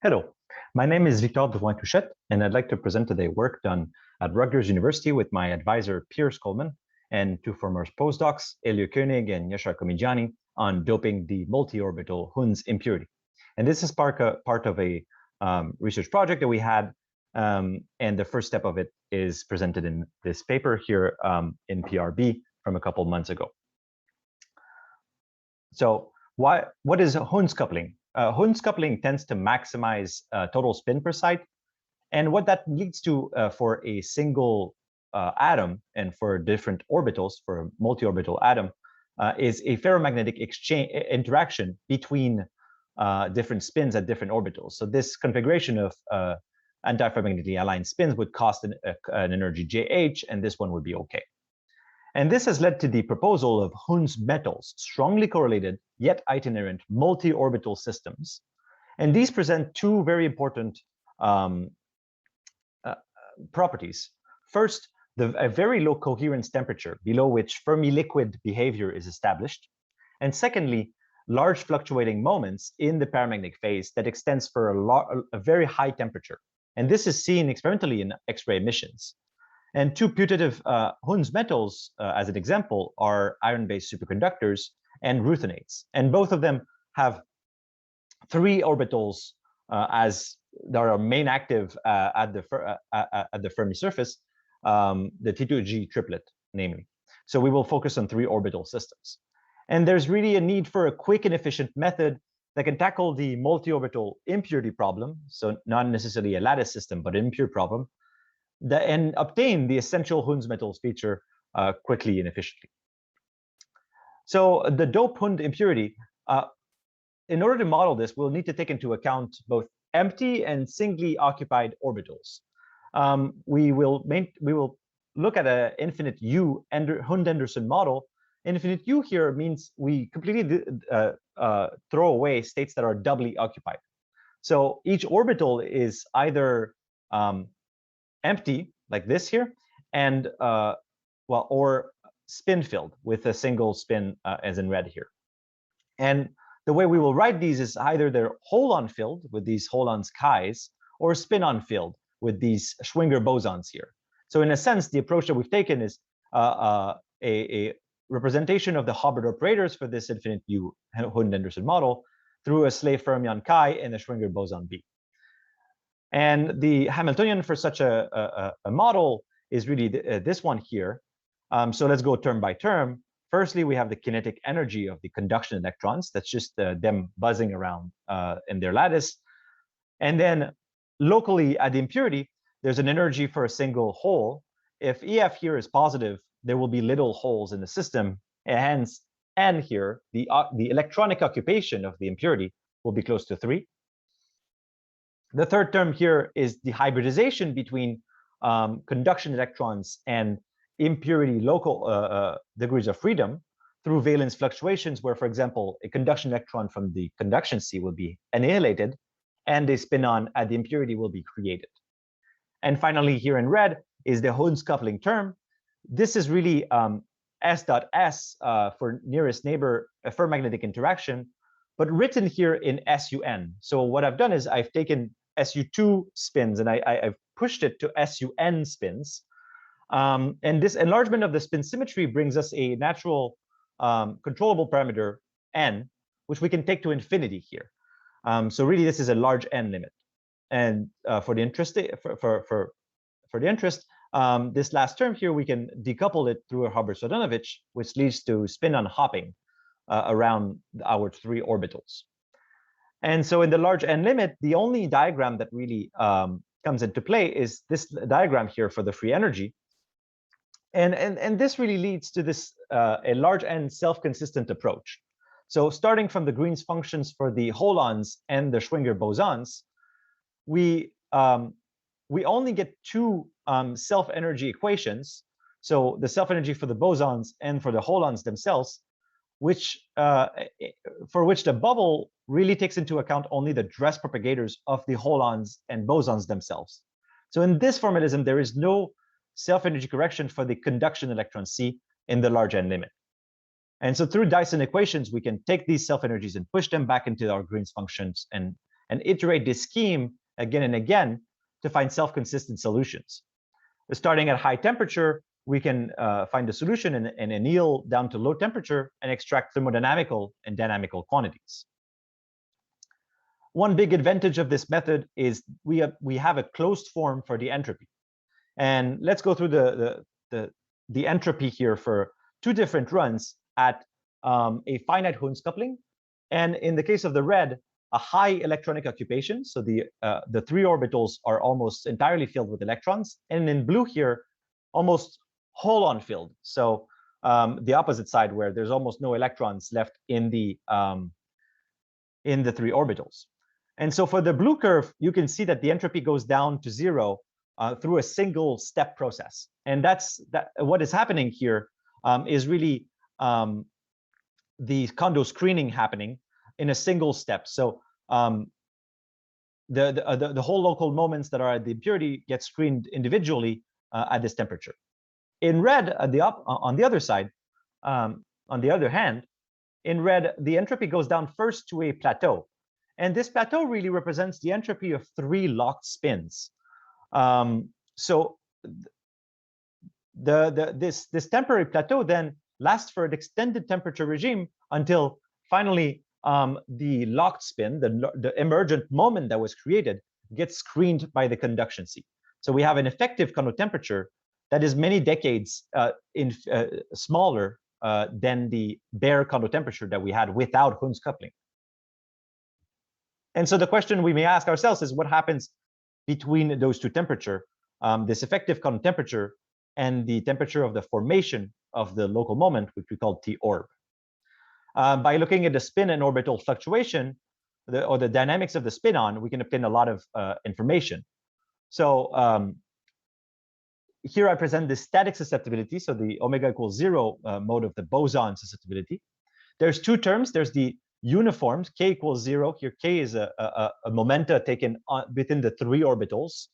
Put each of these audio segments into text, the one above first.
Hello, my name is Victor Drouin-Touchette, and I'd like to present today work done at Rutgers University with my advisor, Piers Coleman, and two former postdocs, Elio Koenig and Yashar Komigiani, on doping the multiorbital Hund's impurity. And this is part of a research project that we had, and the first step of it is presented in this paper here in PRB from a couple months ago. So what is Hund's coupling? Hund's coupling tends to maximize total spin per site. And what that leads to for a single atom and for different orbitals, for a multi-orbital atom, is a ferromagnetic interaction between different spins at different orbitals. So this configuration of anti-ferromagnetically aligned spins would cost an energy JH, and this one would be okay. And this has led to the proposal of Hund's metals, strongly correlated yet itinerant multi-orbital systems. And these present two very important properties. First, a very low coherence temperature, below which Fermi liquid behavior is established. And secondly, large fluctuating moments in the paramagnetic phase that extends for a very high temperature. And this is seen experimentally in X-ray emissions. And two putative Hund's metals, as an example, are iron-based superconductors and rutheniates. And both of them have three orbitals as they are main active at the Fermi surface, the T2G triplet, namely. So we will focus on three orbital systems. And there's really a need for a quick and efficient method that can tackle the multi-orbital impurity problem, so not necessarily a lattice system, but an impure problem, and obtain the essential Hund's metals feature quickly and efficiently. So the dope Hund impurity, in order to model this, we'll need to take into account both empty and singly occupied orbitals. We will look at an infinite U Hund-Anderson model. Infinite U here means we completely throw away states that are doubly occupied. So each orbital is either empty, like this here, and or spin filled with a single spin, as in red here. And the way we will write these is either they're holon filled with these holons chi's, or spin-on filled with these Schwinger bosons here. So in a sense, the approach that we've taken is a representation of the Hubbard operators for this infinite U Hund-Anderson model through a slave fermion chi and a Schwinger boson B. And the Hamiltonian for such a model is really this one here. So let's go term by term. Firstly, we have the kinetic energy of the conduction electrons. That's just them buzzing around in their lattice. And then locally at the impurity, there's an energy for a single hole. If EF here is positive, there will be little holes in the system. And hence, N here, the electronic occupation of the impurity will be close to 3. The third term here is the hybridization between conduction electrons and impurity local degrees of freedom through valence fluctuations, where, for example, a conduction electron from the conduction C will be annihilated and a spin-on at the impurity will be created. And finally, here in red is the Hund's coupling term. This is really S.S for nearest neighbor ferromagnetic interaction, but written here in SUN. So what I've done is I've taken SU2 spins and I've pushed it to SUN spins. And this enlargement of the spin symmetry brings us a natural controllable parameter n, which we can take to infinity here. So really, this is a large n limit. And for the interest, this last term here, we can decouple it through a Hubbard-Sodonovich, which leads to spin-on hopping around our 3 orbitals. And so in the large n limit, the only diagram that really comes into play is this diagram here for the free energy. And this really leads to this a large n self-consistent approach. So starting from the Green's functions for the holons and the Schwinger bosons, we only get 2 self-energy equations. So the self-energy for the bosons and for the holons themselves, which for which the bubble really takes into account only the dress propagators of the holons and bosons themselves. So in this formalism, there is no self-energy correction for the conduction electron C in the large n limit. And so through Dyson equations, we can take these self-energies and push them back into our Green's functions and and iterate this scheme again and again to find self-consistent solutions. Starting at high temperature, we can find a solution and anneal down to low temperature and extract thermodynamical and dynamical quantities. One big advantage of this method is we have a closed form for the entropy. And let's go through the entropy here for two different runs at a finite Hund's coupling. And in the case of the red, a high electronic occupation. So the three orbitals are almost entirely filled with electrons. And in blue here, almost holon filled. So the opposite side where there's almost no electrons left in the three orbitals. And so for the blue curve, you can see that the entropy goes down to zero through a single step process. And what is happening here is really the Kondo screening happening in a single step. So the whole local moments that are at the impurity get screened individually at this temperature. In red, on the other side, on the other hand, in red, the entropy goes down first to a plateau. And this plateau really represents the entropy of three locked spins. So this temporary plateau then lasts for an extended temperature regime until finally the locked spin, the emergent moment that was created, gets screened by the conduction sea. So we have an effective Kondo temperature that is many decades smaller than the bare Kondo temperature that we had without Hund's coupling. And so the question we may ask ourselves is what happens between those two temperatures, this effective Kondo temperature and the temperature of the formation of the local moment, which we call T orb. By looking at the spin and orbital fluctuation, or the dynamics of the spin-on, we can obtain a lot of information. So here I present the static susceptibility, so the omega equals 0 mode of the boson susceptibility. There's two terms. There's the uniformed, k equals 0. Here, k is a momenta taken within the three orbitals.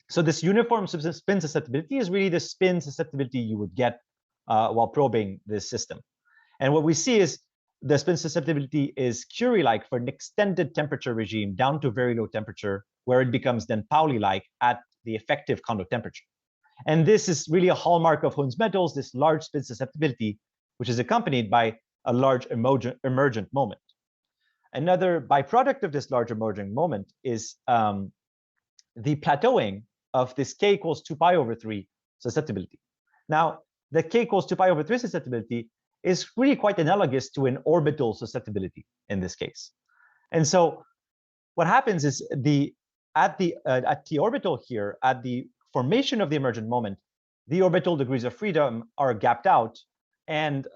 So this uniform spin susceptibility is really the spin susceptibility you would get while probing this system. And what we see is the spin susceptibility is Curie-like for an extended temperature regime down to very low temperature, where it becomes then Pauli-like at the effective Kondo temperature. And this is really a hallmark of Hund's metals, this large spin susceptibility, which is accompanied by a large emergent moment. Another byproduct of this large emergent moment is the plateauing of this k equals 2 pi over 3 susceptibility. Now, the k equals 2 pi over 3 susceptibility is really quite analogous to an orbital susceptibility in this case. And so what happens is at T orbital here, at the formation of the emergent moment, the orbital degrees of freedom are gapped out, and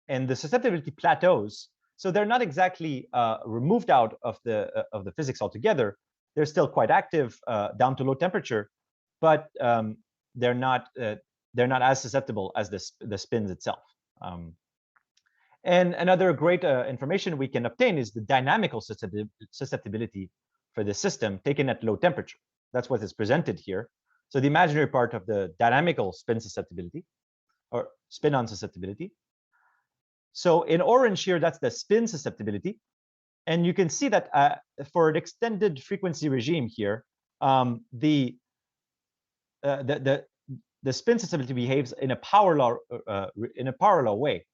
the susceptibility plateaus. So they're not exactly removed out of the physics altogether. They're still quite active down to low temperature, but they're not as susceptible as the spins itself. And another great information we can obtain is the dynamical susceptibility for the system taken at low temperature. That's what is presented here. So the imaginary part of the dynamical spin susceptibility, or spin-on susceptibility. So in orange here, that's the spin susceptibility. And you can see that for an extended frequency regime here, the spin susceptibility behaves in a parallel way.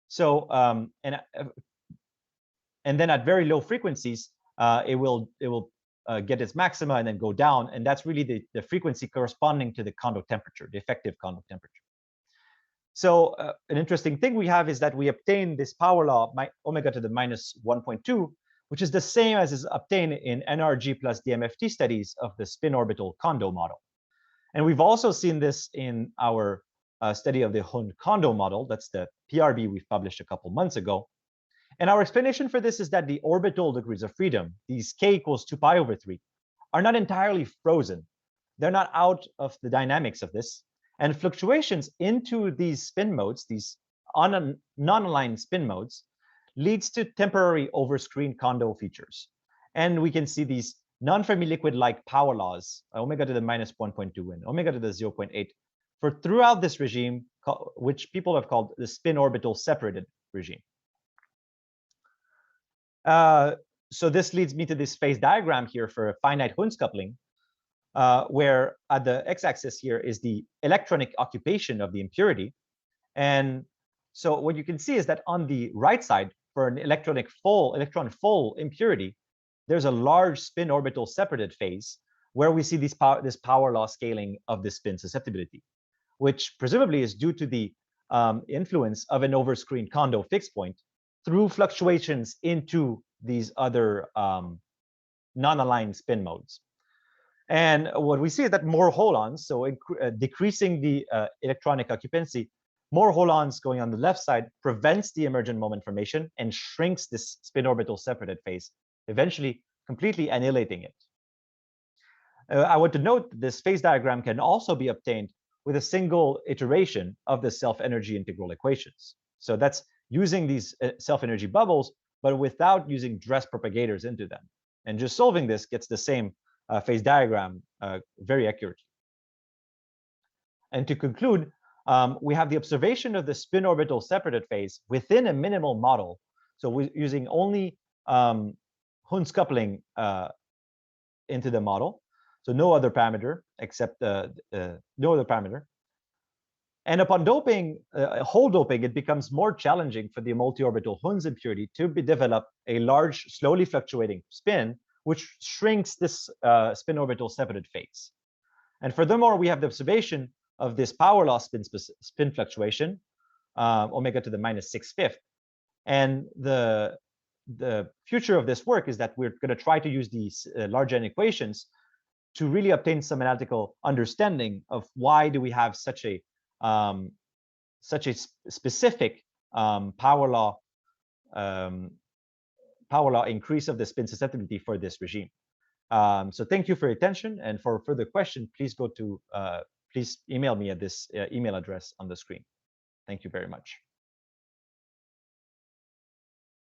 So and then at very low frequencies, it will get its maxima and then go down, and that's really the frequency corresponding to the Kondo temperature, the effective Kondo temperature. So an interesting thing we have is that we obtain this power law, omega to the minus 1.2, which is the same as is obtained in NRG plus DMFT studies of the spin orbital Kondo model. And we've also seen this in our study of the Hund Kondo model. That's the PRB we've published a couple months ago. And our explanation for this is that the orbital degrees of freedom, these k equals 2 pi over 3, are not entirely frozen. They're not out of the dynamics of this. And fluctuations into these spin modes, these non-aligned spin modes, leads to temporary overscreen Kondo features. And we can see these non-Fermi liquid-like power laws, omega to the minus 1.2 and omega to the 0.8, for throughout this regime, which people have called the spin orbital separated regime. so this leads me to this phase diagram here for a finite Hund's coupling, where at the x-axis here is the electronic occupation of the impurity. And so what you can see is that on the right side, for an electron full impurity, there's a large spin orbital separated phase where we see this power law scaling of the spin susceptibility, which presumably is due to the influence of an overscreened Kondo fixed point through fluctuations into these other non-aligned spin modes. And what we see is that more holons, so decreasing the electronic occupancy, more holons going on the left side prevents the emergent moment formation and shrinks this spin orbital separated phase, eventually completely annihilating it. I want to note that this phase diagram can also be obtained with a single iteration of the self-energy integral equations. So that's using these self-energy bubbles, but without using dress propagators into them. And just solving this gets the same phase diagram very accurately. And to conclude, we have the observation of the spin orbital separated phase within a minimal model. So we're using only Hund's coupling into the model. So no other parameter except no other parameter. And upon doping, whole doping, it becomes more challenging for the multiorbital Hund's impurity to develop a large, slowly fluctuating spin, which shrinks this spin orbital separated phase. And furthermore, we have the observation of this power law spin fluctuation, omega to the minus 6/5. And the future of this work is that we're going to try to use these large N equations to really obtain some analytical understanding of why do we have such a specific power law increase of the spin susceptibility for this regime. So thank you for your attention, and for further question, please go to please email me at this email address on the screen. Thank you very much.